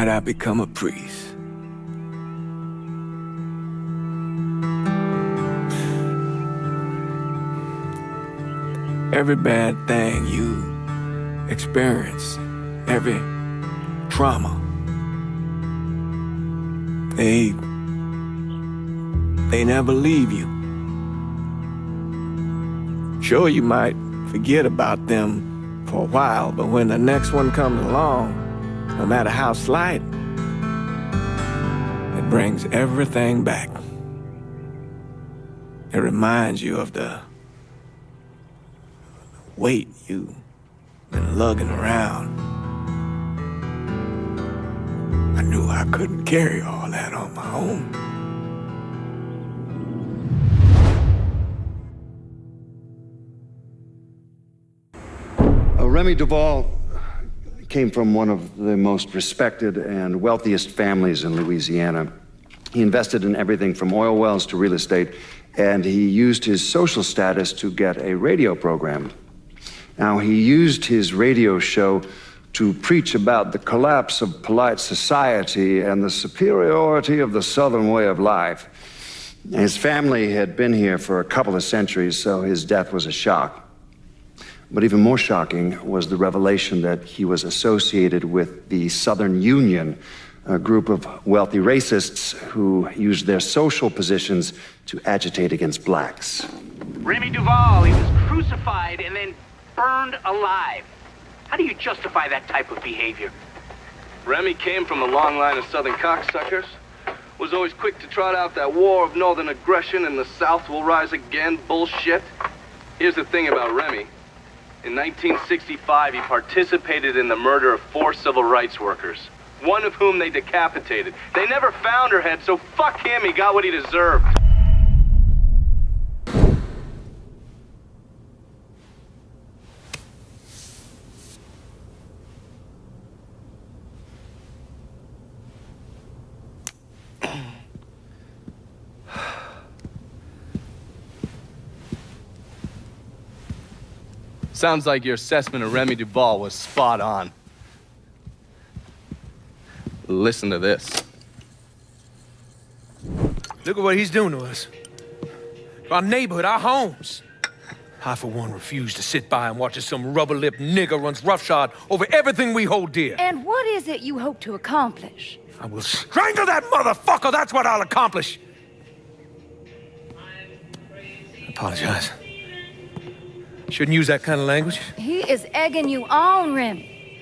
night I become a priest. Every bad thing you experience, every trauma, they never leave you. Sure, you might forget about them for a while, but when the next one comes along, no matter how slight, it brings everything back. It reminds you of the weight you've been lugging around. I knew I couldn't carry all that on my own. Remy Duvall came from one of the most respected and wealthiest families in Louisiana. He invested in everything from oil wells to real estate, and he used his social status to get a radio program. Now, he used his radio show to preach about the collapse of polite society and the superiority of the Southern way of life. His family had been here for a couple of centuries, so his death was a shock. But even more shocking was the revelation that he was associated with the Southern Union, a group of wealthy racists who used their social positions to agitate against blacks. Remy Duvall, he was crucified and then burned alive. How do you justify that type of behavior? Remy came from a long line of Southern cocksuckers. Was always quick to trot out that war of northern aggression and the South will rise again bullshit. Here's the thing about Remy. In 1965, he participated in the murder of 4 civil rights workers, one of whom they decapitated. They never found her head, so fuck him, he got what he deserved. Sounds like your assessment of Remy Duvall was spot on. Listen to this. Look at what he's doing to us. Our neighborhood, our homes. I, for one, refuse to sit by and watch as some rubber-lipped nigger runs roughshod over everything we hold dear. And what is it you hope to accomplish? I will strangle that motherfucker, that's what I'll accomplish. I apologize. Shouldn't use that kind of language. He is egging you on, Remy.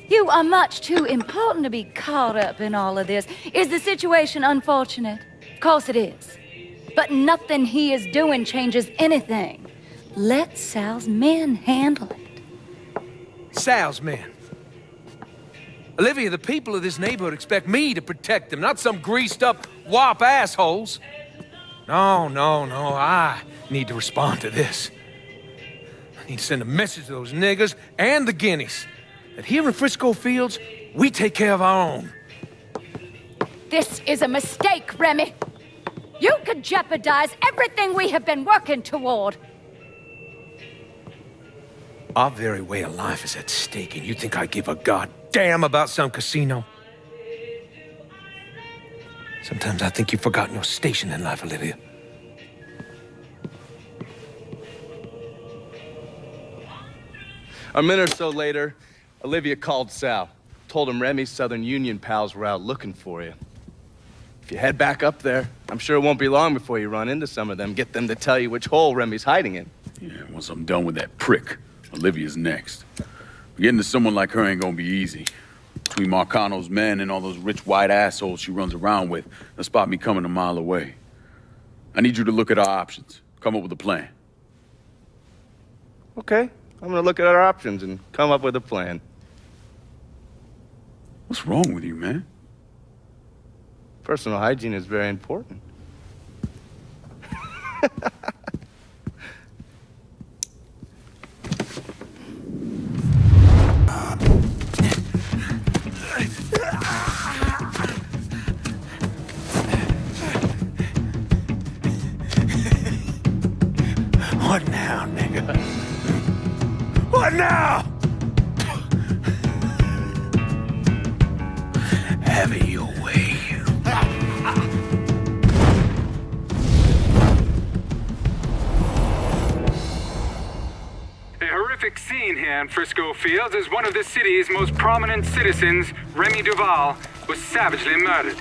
You are much too important to be caught up in all of this. Is the situation unfortunate? Of course it is. But nothing he is doing changes anything. Let Sal's men handle it. Sal's men? Olivia, the people of this neighborhood expect me to protect them, not some greased-up wop assholes. No, I need to respond to this. I need to send a message to those niggas and the guineas that here in Frisco Fields, we take care of our own. This is a mistake, Remy. You could jeopardize everything we have been working toward. Our very way of life is at stake, and you think I give a goddamn about some casino? Sometimes I think you've forgotten your station in life, Olivia. A minute or so later, Olivia called Sal. Told him Remy's Southern Union pals were out looking for you. If you head back up there, I'm sure it won't be long before you run into some of them, get them to tell you which hole Remy's hiding in. Yeah, once I'm done with that prick, Olivia's next. Getting to someone like her ain't gonna be easy. Between Marcano's men and all those rich white assholes she runs around with, they'll spot me coming a mile away. I need you to look at our options. Come up with a plan. Okay, I'm gonna look at our options and come up with a plan. What's wrong with you, man? Personal hygiene is very important. What now, nigga? What now? man Frisco feels as one of the city's most prominent citizens, Remy Duval, was savagely murdered.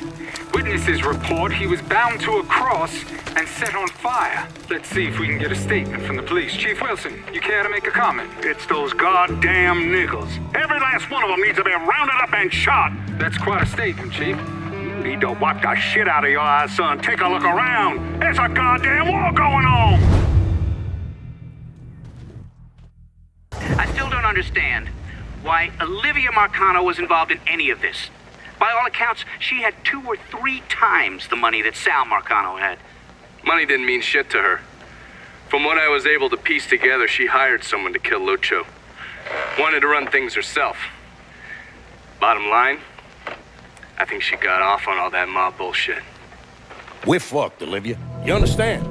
Witnesses report he was bound to a cross and set on fire. Let's see if we can get a statement from the police. Chief Wilson, you care to make a comment? It's those goddamn niggles. Every last one of them needs to be rounded up and shot. That's quite a statement, Chief. Need to wipe the shit out of your eyes, son. Take a look around. There's a goddamn war going on. I still don't understand why Olivia Marcano was involved in any of this. By all accounts, she had 2 or 3 times the money that Sal Marcano had. Money didn't mean shit to her. From what I was able to piece together, she hired someone to kill Lucho. Wanted to run things herself. Bottom line, I think she got off on all that mob bullshit. We're fucked, Olivia. You understand?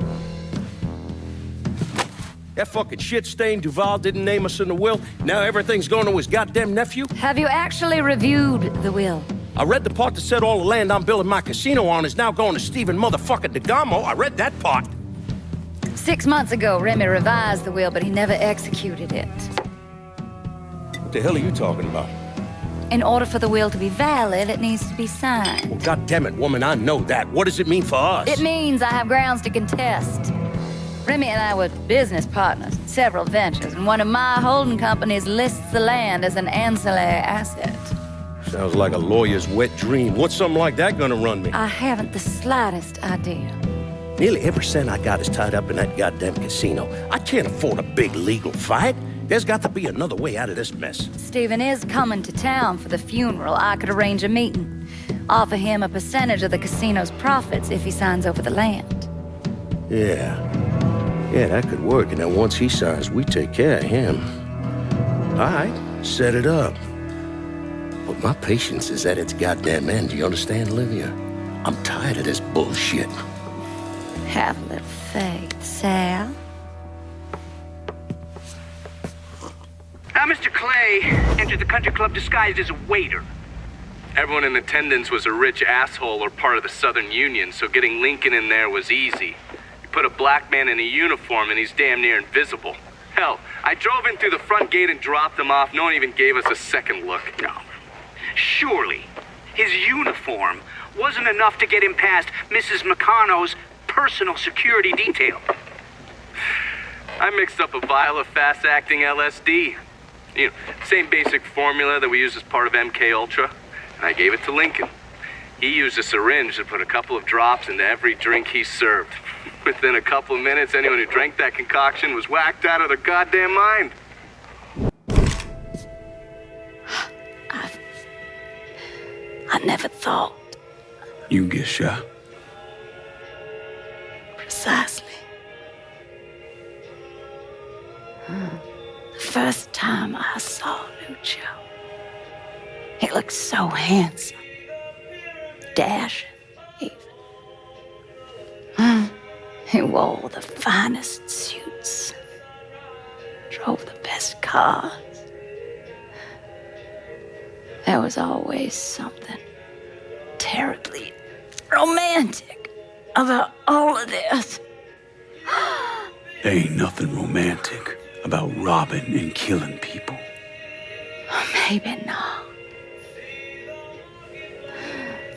That fucking shit-stained Duval didn't name us in the will. Now everything's going to his goddamn nephew. Have you actually reviewed the will? I read the part that said all the land I'm building my casino on is now going to Stephen motherfucking DeGamo. I read that part. 6 months ago, Remy revised the will, but he never executed it. What the hell are you talking about? In order for the will to be valid, it needs to be signed. Well, goddammit, woman, I know that. What does it mean for us? It means I have grounds to contest. Remy and I were business partners in several ventures, and one of my holding companies lists the land as an ancillary asset. Sounds like a lawyer's wet dream. What's something like that gonna run me? I haven't the slightest idea. Nearly every cent I got is tied up in that goddamn casino. I can't afford a big legal fight. There's got to be another way out of this mess. Stephen is coming to town for the funeral. I could arrange a meeting. Offer him a percentage of the casino's profits if he signs over the land. Yeah, that could work. And then once he signs, we take care of him. All right, set it up. But my patience is at its goddamn end. Do you understand, Olivia? I'm tired of this bullshit. Have a little faith, Sal. Mr. Clay entered the country club disguised as a waiter. Everyone in attendance was a rich asshole or part of the Southern Union, so getting Lincoln in there was easy. You put a black man in a uniform and he's damn near invisible. Hell, I drove in through the front gate and dropped him off. No one even gave us a second look. No. Surely, his uniform wasn't enough to get him past Mrs. Marcano's personal security detail. I mixed up a vial of fast-acting LSD. You know, same basic formula that we use as part of MK Ultra. And I gave it to Lincoln. He used a syringe to put a couple of drops into every drink he served. Within a couple of minutes, anyone who drank that concoction was whacked out of their goddamn mind. I never thought. You get shot. Precisely. The first time I saw Lucho, he looked so handsome, dashing, even. He wore the finest suits, drove the best cars. There was always something terribly romantic about all of this. There ain't nothing romantic about robbing and killing people. Maybe not.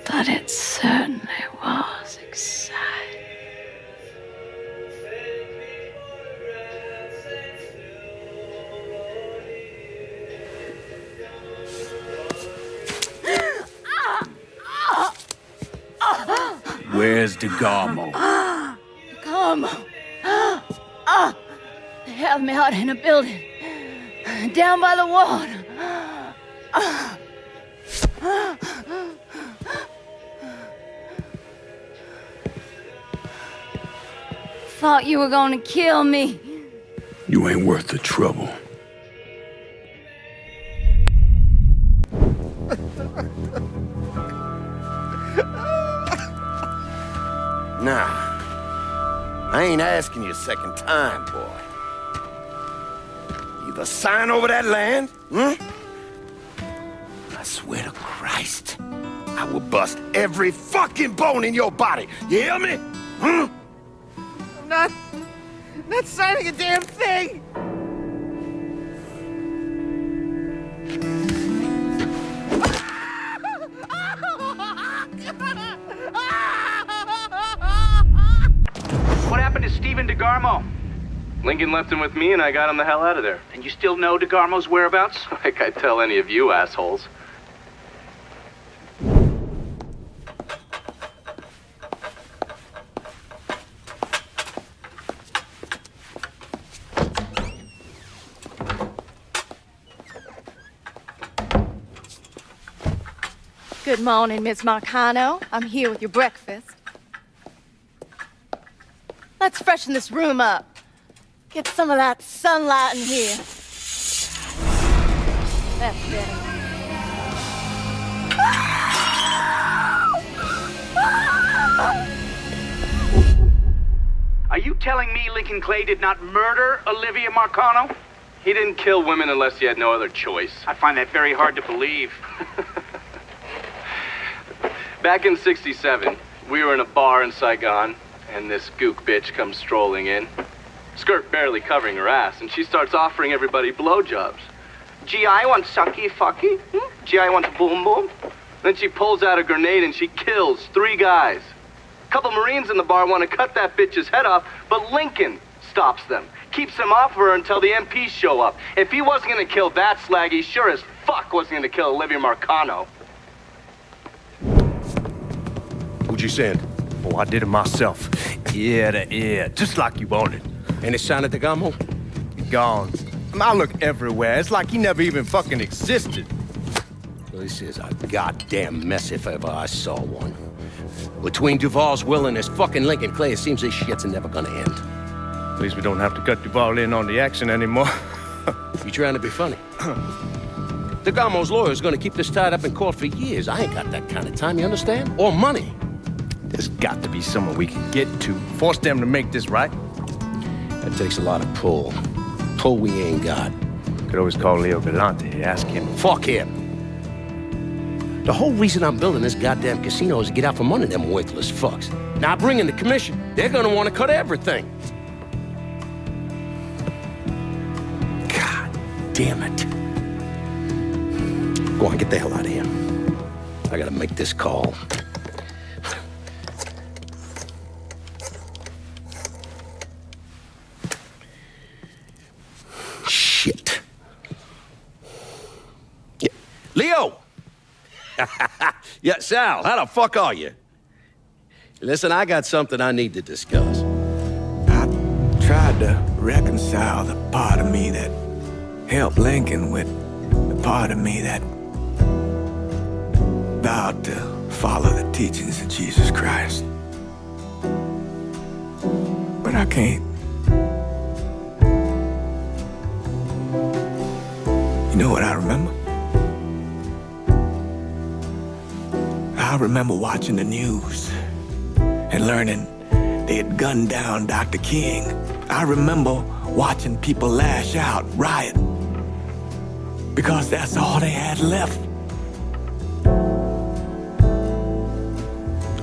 But it certainly was exciting. Where's DeGarmo? Come. They have me out in a building. Down by the water. Thought you were gonna kill me. You ain't worth the trouble. Nah, I ain't asking you a second time, boy. Either sign over that land, I swear to Christ, I will bust every fucking bone in your body. You hear me? I'm not signing a damn thing! Lincoln left him with me, and I got him the hell out of there. And you still know DeGarmo's whereabouts? Like I tell any of you assholes. Good morning, Miss Marcano. I'm here with your breakfast. Let's freshen this room up. Get some of that sunlight in here. That's better. Are you telling me Lincoln Clay did not murder Olivia Marcano? He didn't kill women unless he had no other choice. I find that very hard to believe. Back in '67, we were in a bar in Saigon, and this gook bitch comes strolling in. Skirt barely covering her ass, and she starts offering everybody blowjobs. Gee, I want sucky fucky. Gee, I want boom boom. Then she pulls out a grenade and she kills 3 guys. A couple Marines in the bar want to cut that bitch's head off, but Lincoln stops them. Keeps them off her until the MPs show up. If he wasn't going to kill that slag, he sure as fuck wasn't going to kill Olivia Marcano. Who'd you send? Oh, I did it myself. Ear to ear, just like you wanted. Any sign of DeGarmo? Gone. I look everywhere. It's like he never even fucking existed. This is a goddamn mess if ever I saw one. Between Duval's will and this fucking Lincoln Clay, it seems this shit's never gonna end. At least we don't have to cut Duval in on the action anymore. You trying to be funny? DeGarmo's lawyer's gonna keep this tied up in court for years. I ain't got that kind of time, you understand? Or money. There's got to be someone we can get to. Force them to make this right. That takes a lot of pull. Pull we ain't got. Could always call Leo Galante, ask him. Fuck him. The whole reason I'm building this goddamn casino is to get out from under them worthless fucks. Now bring in the commission. They're gonna want to cut everything. God damn it. Go on, get the hell out of here. I gotta make this call. Shit. Yeah. Leo! Yeah, Sal, how the fuck are you? Listen, I got something I need to discuss. I tried to reconcile the part of me that helped Lincoln with the part of me that vowed to follow the teachings of Jesus Christ. But I can't. You know what I remember? I remember watching the news and learning they had gunned down Dr. King. I remember watching people lash out, riot, because that's all they had left.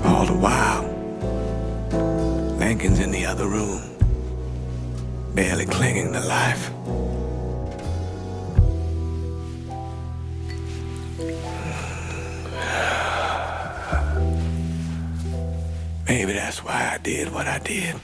All the while, Lincoln's in the other room, barely clinging to life. Maybe that's why I did what I did.